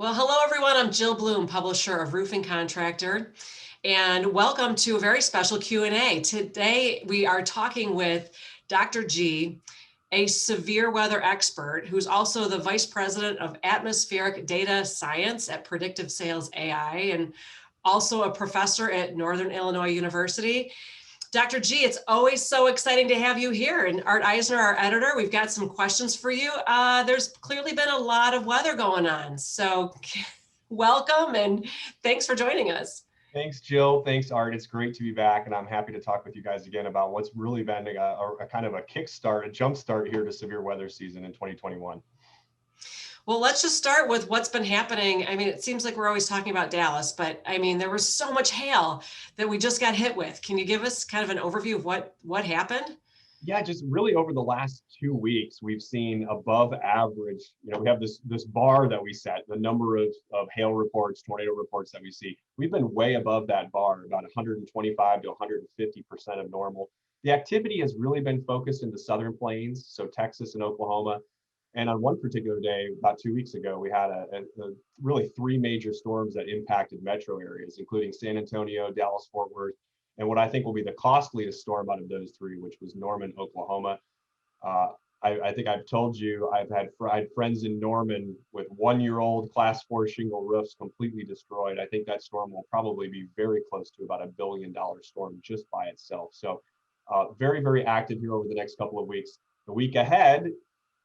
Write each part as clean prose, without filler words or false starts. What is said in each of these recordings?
Well, hello everyone. I'm Jill Bloom, publisher of Roofing Contractor, and welcome to a very special Q&A. Today we are talking with Dr. G, a severe weather expert who's also the Vice President of Atmospheric Data Science at Predictive Sales AI and also a professor at Northern Illinois University. Dr. G, it's always so exciting to have you here. And Art Eisner, our editor, we've got some questions for you. There's clearly been a lot of weather going on. So welcome and thanks for joining us. Thanks, Jill. Thanks, Art. It's great to be back, and I'm happy to talk with you guys again about what's really been a kind of a kickstart, a jump start here to severe weather season in 2021. Well, let's just start with what's been happening. I mean, it seems like we're always talking about Dallas, but I mean, there was so much hail that we just got hit with. Can you give us kind of an overview of what happened? Yeah, just really over the last 2 weeks, we've seen above average, we have this bar that we set, the number of hail reports, tornado reports that we see. We've been way above that bar, about 125 to 150% of normal. The activity has really been focused in the southern plains, so Texas and Oklahoma. And on one particular day, about 2 weeks ago, we had really three major storms that impacted metro areas, including San Antonio, Dallas, Fort Worth, and what I think will be the costliest storm out of those three, which was Norman, Oklahoma. I think I've told you, I had friends in Norman with 1-year-old class 4 shingle roofs completely destroyed. I think that storm will probably be very close to about $1 billion storm just by itself. So very, very active here over the next couple of weeks. The week ahead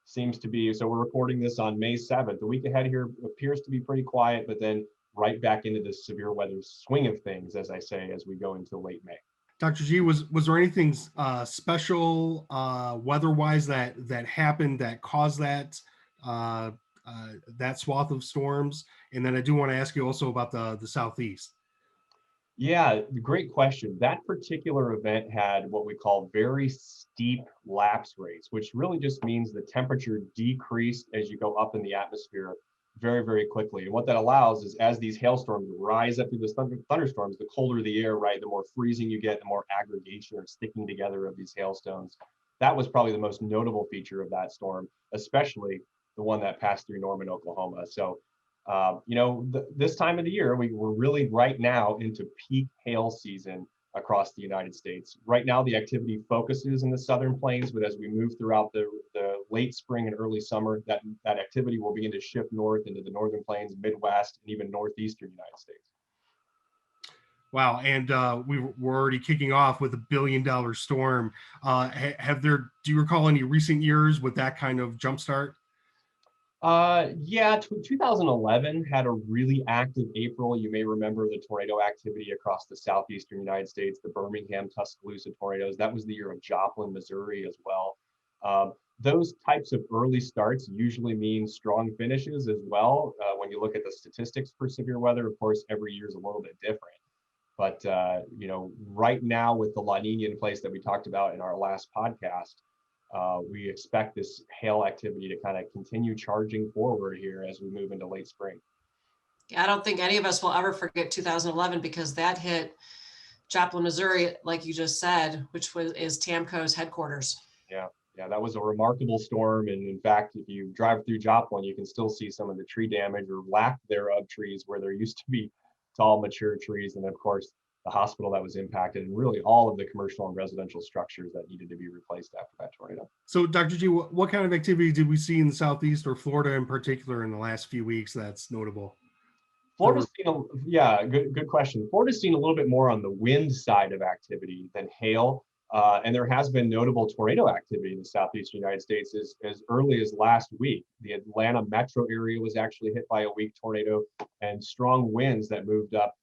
seems to be, so we're recording this on May 7th. The week ahead here appears to be pretty quiet, but then right back into this severe weather swing of things, as I say, as we go into late May. Dr. G, was there anything special weather-wise that happened that caused that swath of storms? And then I do want to ask you also about the Southeast. Yeah, great question. That particular event had what we call very steep lapse rates, which really just means the temperature decreased as you go up in the atmosphere very, very quickly. And what that allows is as these hailstorms rise up through the thunderstorms, the colder the air, right, the more freezing you get, the more aggregation or sticking together of these hailstones. That was probably the most notable feature of that storm, especially the one that passed through Norman, Oklahoma. So this time of the year, we're really right now into peak hail season across the United States. Right now, the activity focuses in the southern plains, but as we move throughout the late spring and early summer, that activity will begin to shift north into the northern plains, Midwest, and even northeastern United States. Wow, and we're already kicking off with $1 billion storm. Do you recall any recent years with that kind of jumpstart? Yeah, 2011 had a really active April. You may remember the tornado activity across the southeastern United States, the Birmingham, Tuscaloosa tornadoes. That was the year of Joplin, Missouri as well. Those types of early starts usually mean strong finishes as well. When you look at the statistics for severe weather, of course, every year is a little bit different. But, right now with the La Nina in place that we talked about in our last podcast, we expect this hail activity to kind of continue charging forward here as we move into late spring. I don't think any of us will ever forget 2011 because that hit Joplin, Missouri, like you just said, which is TAMCO's headquarters. Yeah, that was a remarkable storm. And in fact, if you drive through Joplin, you can still see some of the tree damage or lack thereof trees where there used to be tall, mature trees. And of course, the hospital that was impacted, and really all of the commercial and residential structures that needed to be replaced after that tornado. So, Dr. G, what kind of activity did we see in the Southeast or Florida in particular in the last few weeks that's notable? Florida's seen good question. Florida's seen a little bit more on the wind side of activity than hail. And there has been notable tornado activity in the southeastern United States as early as last week. The Atlanta metro area was actually hit by a weak tornado, and strong winds that moved up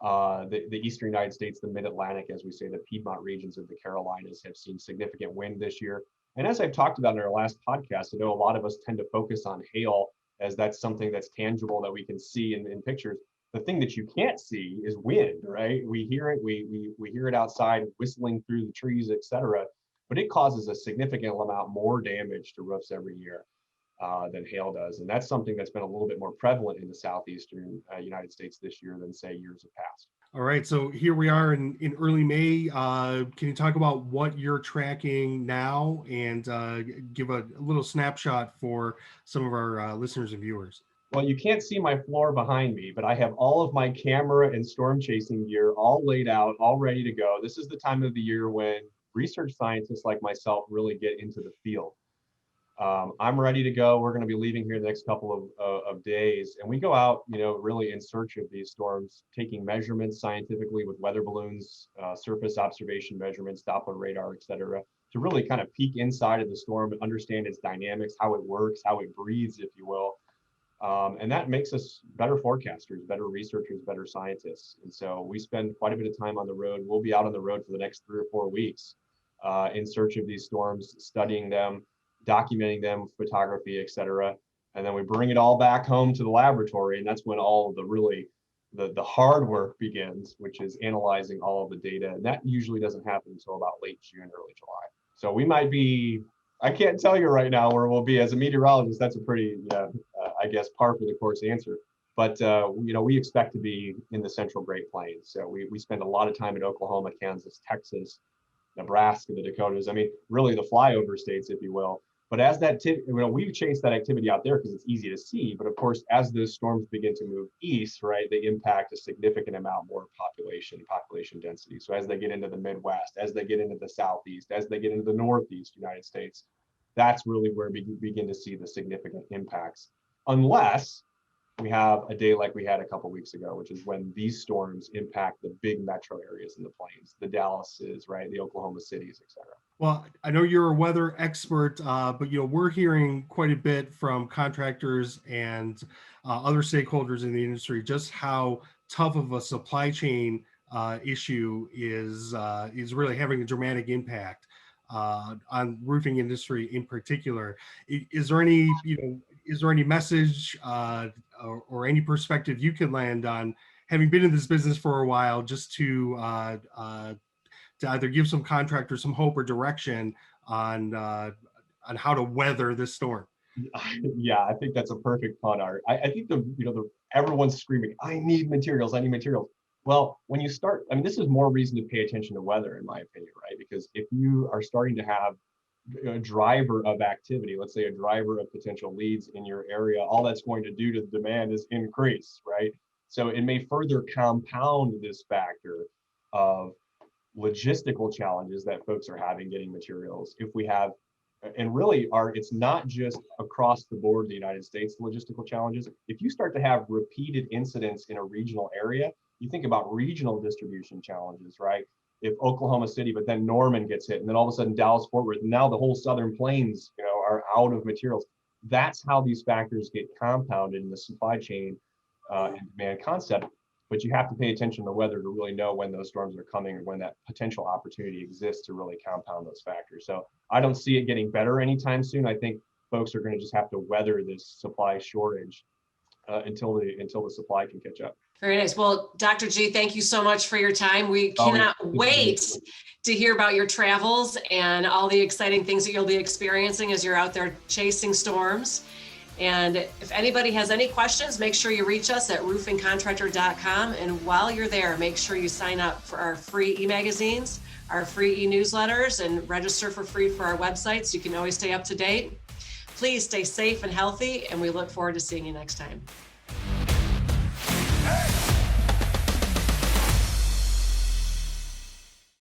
the eastern United States, the mid-Atlantic, as we say, the Piedmont regions of the Carolinas have seen significant wind this year. And as I've talked about in our last podcast, I know a lot of us tend to focus on hail as that's something that's tangible that we can see in pictures. The thing that you can't see is wind, right? We hear it, we hear it outside whistling through the trees, et cetera, but it causes a significant amount more damage to roofs every year than hail does. And that's something that's been a little bit more prevalent in the southeastern United States this year than, say, years have passed. All right, so here we are in early May. Can you talk about what you're tracking now and give a little snapshot for some of our listeners and viewers? Well, you can't see my floor behind me, but I have all of my camera and storm chasing gear all laid out, all ready to go. This is the time of the year when research scientists like myself really get into the field. I'm ready to go. We're going to be leaving here the next couple of days, and we go out, really in search of these storms, taking measurements scientifically with weather balloons, surface observation measurements, Doppler radar, et cetera, to really kind of peek inside of the storm and understand its dynamics, how it works, how it breathes, if you will. And that makes us better forecasters, better researchers, better scientists. And so we spend quite a bit of time on the road. We'll be out on the road for the next 3 or 4 weeks in search of these storms, studying them, documenting them, photography, et cetera. And then we bring it all back home to the laboratory. And that's when all of the hard work begins, which is analyzing all of the data. And that usually doesn't happen until about late June, early July. So we might be, I can't tell you right now where we'll be. As a meteorologist, that's a pretty, I guess, par for the course answer. But, we expect to be in the Central Great Plains. So we spend a lot of time in Oklahoma, Kansas, Texas, Nebraska, the Dakotas. I mean, really the flyover states, if you will. But as that, we chase that activity out there because it's easy to see. But of course, as those storms begin to move east, right, they impact a significant amount more population density. So as they get into the Midwest, as they get into the Southeast, as they get into the Northeast United States, that's really where we begin to see the significant impacts. Unless we have a day like we had a couple weeks ago, which is when these storms impact the big metro areas in the plains, the Dallases, right, the Oklahoma cities, et cetera. Well, I know you're a weather expert, but we're hearing quite a bit from contractors and other stakeholders in the industry just how tough of a supply chain issue is really having a dramatic impact on roofing industry in particular. Is there any message or any perspective you can land on, having been in this business for a while, just to either give some contractors some hope or direction on how to weather this storm? Yeah, I think that's a perfect pun, Art. I think everyone's screaming, I need materials. Well, when you start, I mean, this is more reason to pay attention to weather, in my opinion, right? Because if you are starting to have a driver of activity, let's say a driver of potential leads in your area, all that's going to do to the demand is increase, right? So it may further compound this factor of logistical challenges that folks are having getting materials. If we have, and really it's not just across the board in the United States, logistical challenges. If you start to have repeated incidents in a regional area, you think about regional distribution challenges, right? If Oklahoma City, but then Norman gets hit, and then all of a sudden Dallas, Fort Worth, and now the whole Southern Plains, are out of materials. That's how these factors get compounded in the supply chain and demand concept. But you have to pay attention to weather to really know when those storms are coming or when that potential opportunity exists to really compound those factors. So I don't see it getting better anytime soon. I think folks are going to just have to weather this supply shortage until the supply can catch up. Very nice. Well, Dr. G, thank you so much for your time. We cannot wait to hear about your travels and all the exciting things that you'll be experiencing as you're out there chasing storms. And if anybody has any questions, make sure you reach us at roofingcontractor.com. And while you're there, make sure you sign up for our free e-magazines, our free e-newsletters, and register for free for our website so you can always stay up to date. Please stay safe and healthy, and we look forward to seeing you next time.